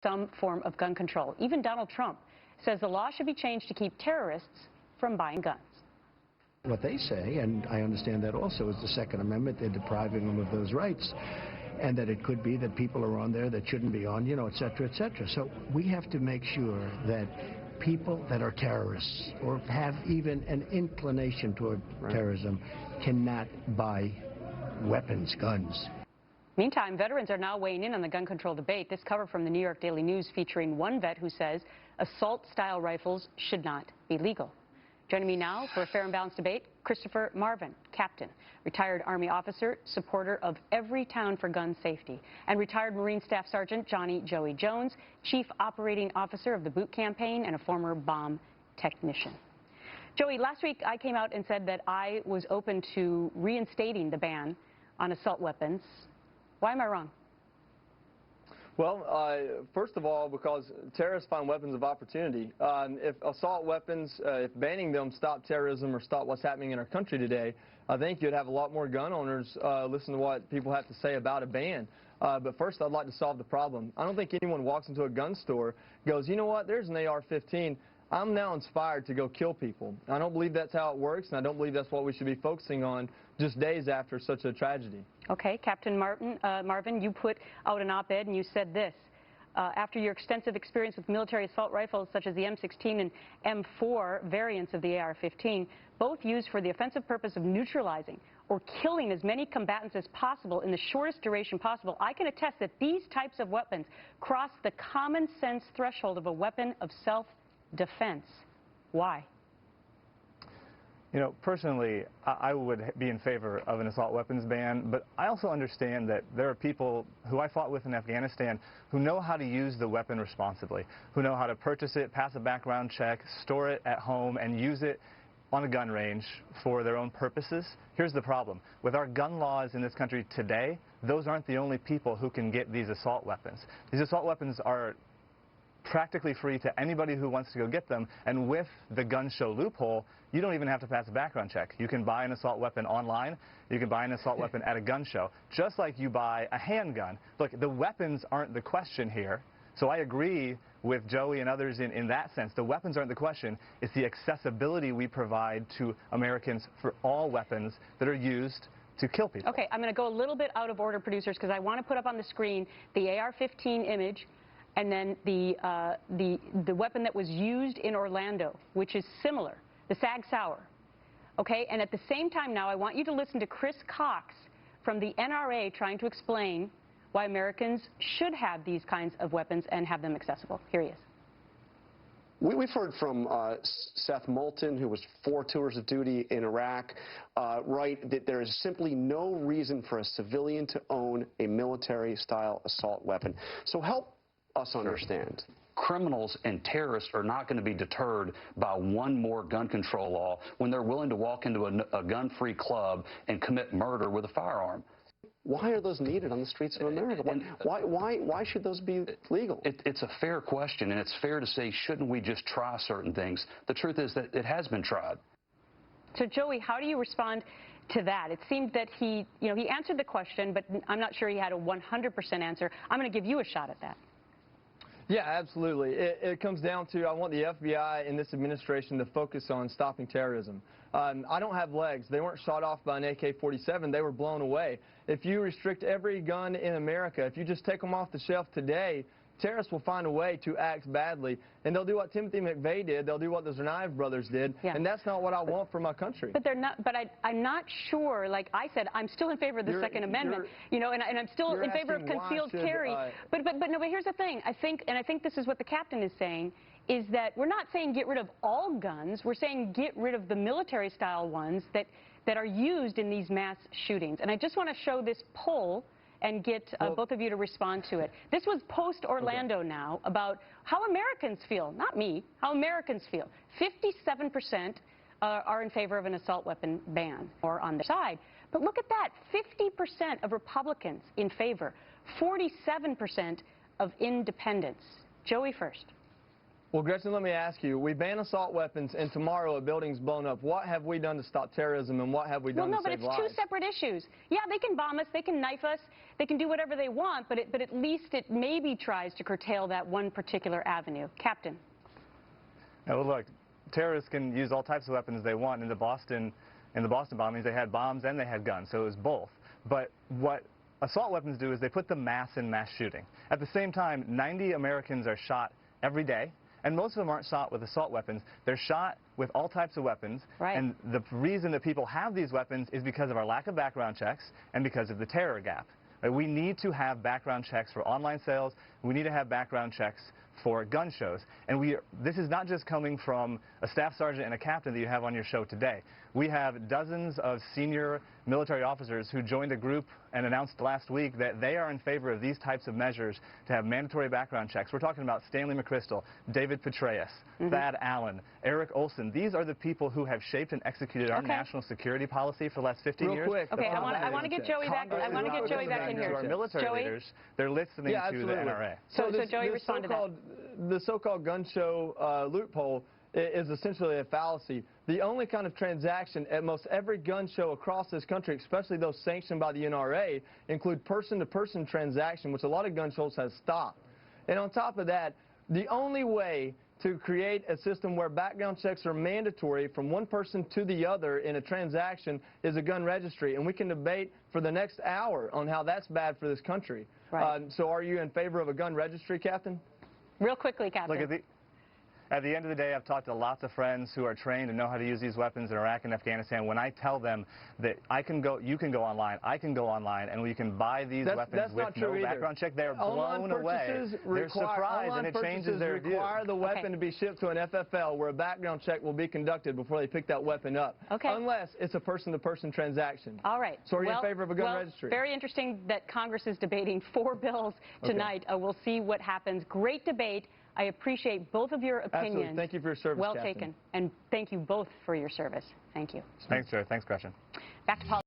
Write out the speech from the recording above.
some form of gun control. Even Donald Trump says the law should be changed to keep terrorists from buying guns. What they say, and I understand that also, is the Second Amendment. They're depriving them of those rights, and that it could be that people are on there that shouldn't be on, et cetera, et cetera. So we have to make sure that people that are terrorists or have even an inclination toward terrorism cannot buy weapons, guns. Meantime, veterans are now weighing in on the gun control debate. This cover from the New York Daily News featuring one vet who says assault-style rifles should not be legal. Joining me now for a fair and balanced debate, Christopher Marvin, captain, retired Army officer, supporter of Every Town for Gun Safety, and retired Marine Staff Sergeant Johnny Joey Jones, chief operating officer of the Boot Campaign and a former bomb technician. Joey, last week I came out and said that I was open to reinstating the ban on assault weapons. Why am I wrong? Well, first of all, because terrorists find weapons of opportunity. If assault weapons, if banning them stopped terrorism or stopped what's happening in our country today, I think you'd have a lot more gun owners listen to what people have to say about a ban. But first, I'd like to solve the problem. I don't think anyone walks into a gun store, goes, you know what, there's an AR-15. I'm now inspired to go kill people. I don't believe that's how it works, and I don't believe that's what we should be focusing on just days after such a tragedy. Okay, Captain Marvin, you put out an op-ed and you said this. After your extensive experience with military assault rifles such as the M16 and M4 variants of the AR-15, both used for the offensive purpose of neutralizing or killing as many combatants as possible in the shortest duration possible, I can attest that these types of weapons cross the common sense threshold of a weapon of self-defense. Why? You know, personally, I would be in favor of an assault weapons ban, but I also understand that there are people who I fought with in Afghanistan who know how to use the weapon responsibly, who know how to purchase it, pass a background check, store it at home, and use it on a gun range for their own purposes. Here's the problem. With our gun laws in this country today, those aren't the only people who can get these assault weapons. These assault weapons are practically free to anybody who wants to go get them, and with the gun show loophole, you don't even have to pass a background check. You can buy an assault weapon online, you can buy an assault weapon at a gun show, just like you buy a handgun. Look, the weapons aren't the question here, so I agree with Joey and others in that sense. The weapons aren't the question, it's the accessibility we provide to Americans for all weapons that are used to kill people. Okay, I'm going to go a little bit out of order, producers, because I want to put up on the screen the AR-15 image and then the weapon that was used in Orlando, which is similar, the Sag Sauer. Okay, and at the same time now, I want you to listen to Chris Cox from the NRA trying to explain why Americans should have these kinds of weapons and have them accessible. Here he is. We've heard from Seth Moulton, who was 4 tours of duty in Iraq, that there is simply no reason for a civilian to own a military-style assault weapon. So help us understand. Criminals and terrorists are not going to be deterred by one more gun control law when they're willing to walk into a gun-free club and commit murder with a firearm. Why are those needed on the streets of America? Why should those be legal? It's a fair question, and it's fair to say, shouldn't we just try certain things? The truth is that it has been tried. So, Joey, how do you respond to that? It seemed that he answered the question, but I'm not sure he had a 100% answer. I'm going to give you a shot at that. Yeah, absolutely. It comes down to I want the FBI and this administration to focus on stopping terrorism. I don't have legs. They weren't shot off by an AK-47. They were blown away. If you restrict every gun in America, if you just take them off the shelf today, terrorists will find a way to act badly, and they'll do what Timothy McVeigh did. They'll do what the Tsarnaev brothers did, and that's not what I want for my country. But they're not. But I'm not sure. Like I said, I'm still in favor of the Second Amendment. You know, and I'm still in favor of concealed carry. But here's the thing. I think this is what the captain is saying, is that we're not saying get rid of all guns. We're saying get rid of the military-style ones that are used in these mass shootings. And I just want to show this poll and get both of you to respond to it. This was post-Orlando now about how Americans feel, not me, how Americans feel. 57% are in favor of an assault weapon ban or on their side. But look at that, 50% of Republicans in favor, 47% of independents. Joey first. Well, Gretchen, let me ask you, we ban assault weapons, and tomorrow a building's blown up. What have we done to stop terrorism, and what have we done to save lives? Well, no, but it's two separate issues. Yeah, they can bomb us, they can knife us, they can do whatever they want, but at least it maybe tries to curtail that one particular avenue. Captain. Well, look, terrorists can use all types of weapons they want. In the Boston bombings, they had bombs and they had guns, so it was both. But what assault weapons do is they put the mass in mass shooting. At the same time, 90 Americans are shot every day. And most of them aren't shot with assault weapons. They're shot with all types of weapons. Right. And the reason that people have these weapons is because of our lack of background checks and because of the terror gap. Right? We need to have background checks for online sales. We need to have background checks for gun shows. And this is not just coming from a staff sergeant and a captain that you have on your show today. We have dozens of senior military officers who joined a group and announced last week that they are in favor of these types of measures to have mandatory background checks. We're talking about Stanley McChrystal, David Petraeus, Thad Allen, Eric Olson. These are the people who have shaped and executed our national security policy for the last 15 years. Quick. Okay, I want to get Joey back. I want to get Joey back in here. To our military leaders, they're listening to the NRA. So Joey, respond to that. The so-called gun show loophole is essentially a fallacy. The only kind of transaction at most every gun show across this country, especially those sanctioned by the NRA, include person-to-person transaction, which a lot of gun shows has stopped. And on top of that, the only way to create a system where background checks are mandatory from one person to the other in a transaction is a gun registry. And we can debate for the next hour on how that's bad for this country. Right. So are you in favor of a gun registry, Captain? Real quickly, Captain. Look, at the end of the day, I've talked to lots of friends who are trained and know how to use these weapons in Iraq and Afghanistan. When I tell them that you can go online, I can go online, and we can buy these weapons with no background check, they're blown away. They're surprised, and it changes their view. Require the weapon to be shipped to an FFL where a background check will be conducted before they pick that weapon up. Okay. Unless it's a person-to-person transaction. All right. So are you in favor of a gun registry? Very interesting that Congress is debating 4 bills tonight. We'll see what happens. Great debate. I appreciate both of your opinions. Absolutely. Thank you for your service, Well Captain. taken. And thank you both for your service. Thank you. Thanks, Joe. Thanks, Gretchen. Back to politics.